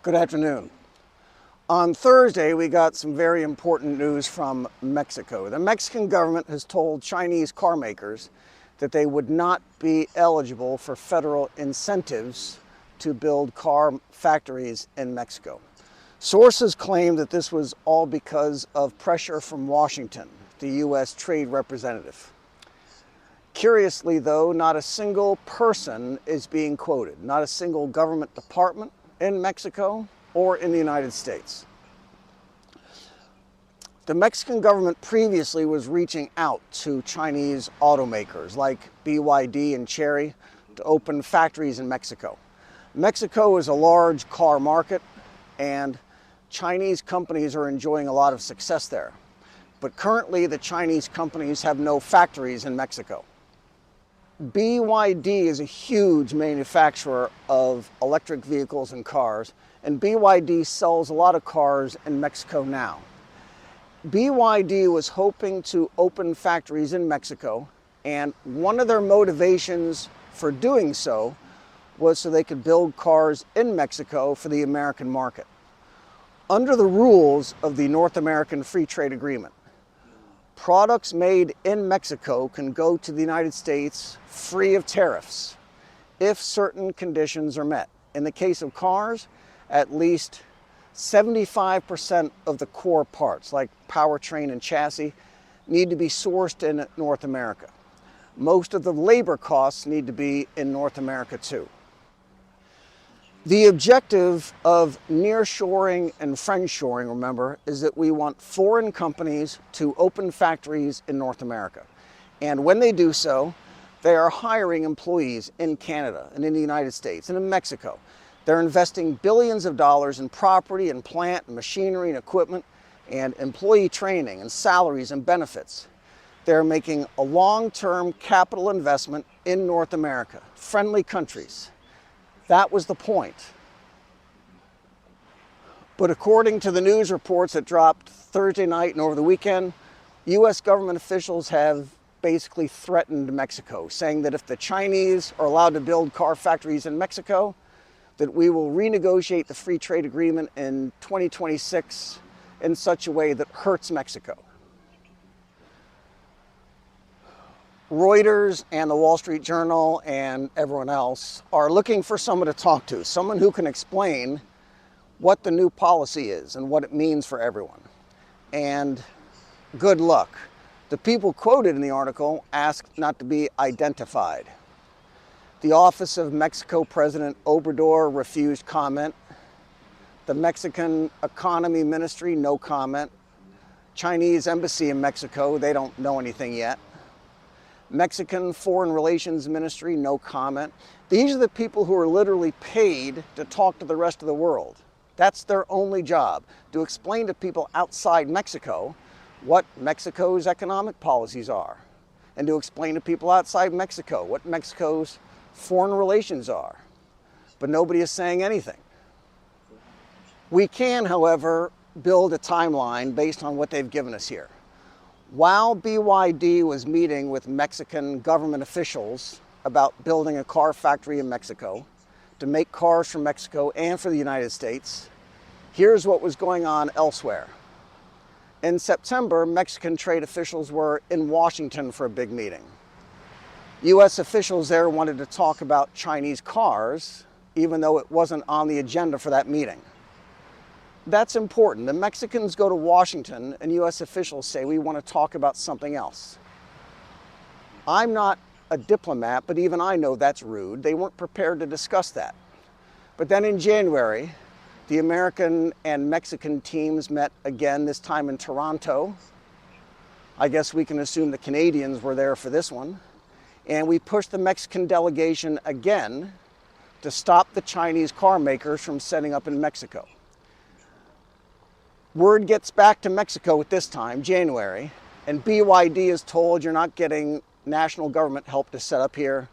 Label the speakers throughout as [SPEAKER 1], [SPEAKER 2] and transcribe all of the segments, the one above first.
[SPEAKER 1] Good afternoon. On Thursday, we got some very important news from Mexico. The Mexican government has told Chinese car makers that they would not be eligible for federal incentives to build car factories in Mexico. Sources claim that this was all because of pressure from Washington, the U.S. trade representative. Curiously, though, not a single person is being quoted, not a single government department in Mexico or in the United States. The Mexican government previously was reaching out to Chinese automakers like BYD and Chery to open factories in Mexico. Mexico is a large car market, and Chinese companies are enjoying a lot of success there. But currently, the Chinese companies have no factories in Mexico. BYD is a huge manufacturer of electric vehicles and cars, and BYD sells a lot of cars in Mexico now. BYD was hoping to open factories in Mexico, and one of their motivations for doing so was so they could build cars in Mexico for the American market. Under the rules of the North American Free Trade Agreement, products made in Mexico can go to the United States free of tariffs if certain conditions are met. In the case of cars, at least 75% of the core parts, like powertrain and chassis, need to be sourced in North America. Most of the labor costs need to be in North America too. The objective of nearshoring and friendshoring, remember, is that we want foreign companies to open factories in North America. And when they do so, they are hiring employees in Canada and in the United States and in Mexico. They're investing billions of dollars in property and plant and machinery and equipment and employee training and salaries and benefits. They're making a long-term capital investment in North America, friendly countries. That was the point. But according to the news reports that dropped Thursday night and over the weekend, U.S. government officials have basically threatened Mexico, saying that if the Chinese are allowed to build car factories in Mexico, that we will renegotiate the free trade agreement in 2026 in such a way that hurts Mexico. Reuters and the Wall Street Journal and everyone else are looking for someone to talk to, someone who can explain what the new policy is and what it means for everyone. And good luck. The people quoted in the article asked not to be identified. The Office of Mexico President Obrador refused comment. The Mexican Economy Ministry, no comment. Chinese Embassy in Mexico, they don't know anything yet. Mexican Foreign Relations Ministry, no comment. These are the people who are literally paid to talk to the rest of the world. That's their only job, to explain to people outside Mexico what Mexico's economic policies are, and to explain to people outside Mexico what Mexico's foreign relations are. But nobody is saying anything. We can, however, build a timeline based on what they've given us here. While BYD was meeting with Mexican government officials about building a car factory in Mexico to make cars for Mexico and for the United States, here's what was going on elsewhere. In September, Mexican trade officials were in Washington for a big meeting. U.S. officials there wanted to talk about Chinese cars, even though it wasn't on the agenda for that meeting. That's important. The Mexicans go to Washington and U.S. officials say, we want to talk about something else. I'm not a diplomat, but even I know that's rude. They weren't prepared to discuss that. But then in January, the American and Mexican teams met again, this time in Toronto. I guess we can assume the Canadians were there for this one. And we pushed the Mexican delegation again to stop the Chinese car makers from setting up in Mexico. Word gets back to Mexico at this time, January, and BYD is told you're not getting national government help to set up here,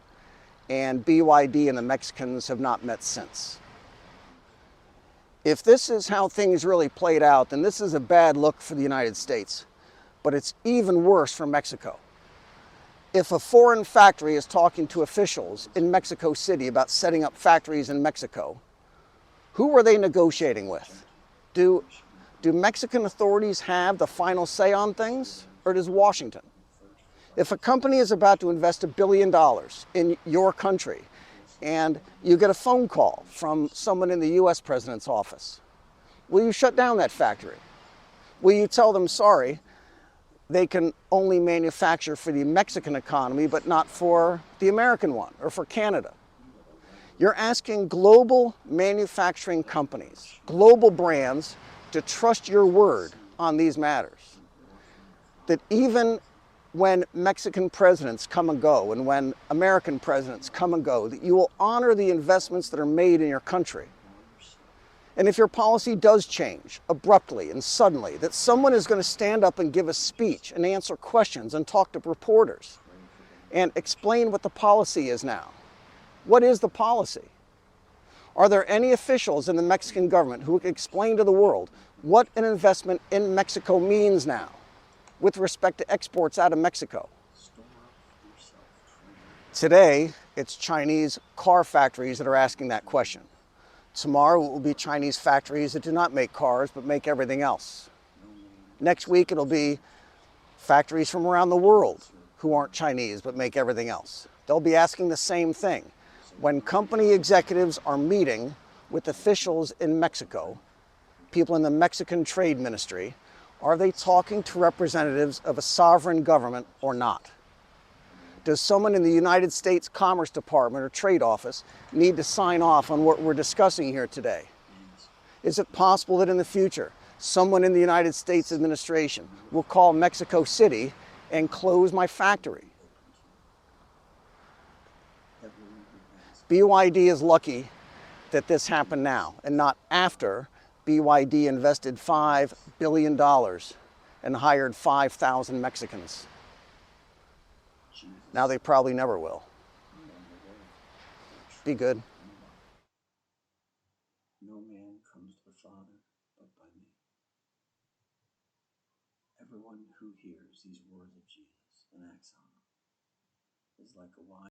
[SPEAKER 1] and BYD and the Mexicans have not met since. If this is how things really played out, then this is a bad look for the United States, but it's even worse for Mexico. If a foreign factory is talking to officials in Mexico City about setting up factories in Mexico, Who are they negotiating with? Do, do Mexican authorities have the final say on things, or does Washington? If a company is about to invest $1 billion in your country and you get a phone call from someone in the US president's office, will you shut down that factory? Will you tell them, sorry, they can only manufacture for the Mexican economy, but not for the American one or for Canada? You're asking global manufacturing companies, global brands, to trust your word on these matters. That even when Mexican presidents come and go, and when American presidents come and go, that you will honor the investments that are made in your country. And if your policy does change abruptly and suddenly, that someone is going to stand up and give a speech and answer questions and talk to reporters and explain what the policy is now. What is the policy? Are there any officials in the Mexican government who can explain to the world what an investment in Mexico means now with respect to exports out of Mexico? Today, it's Chinese car factories that are asking that question. Tomorrow, it will be Chinese factories that do not make cars, but make everything else. Next week, it'll be factories from around the world who aren't Chinese, but make everything else. They'll be asking the same thing. When company executives are meeting with officials in Mexico, people in the Mexican Trade Ministry, are they talking to representatives of a sovereign government or not? Does someone in the United States Commerce Department or Trade Office need to sign off on what we're discussing here today? Is it possible that in the future, someone in the United States administration will call Mexico City and close my factory? BYD is lucky that this happened now and not after BYD invested $5 billion and hired 5,000 Mexicans. Now they probably never will. Be good.
[SPEAKER 2] No man comes to the Father but by me. Everyone who hears these words of Jesus and acts on them is like a wise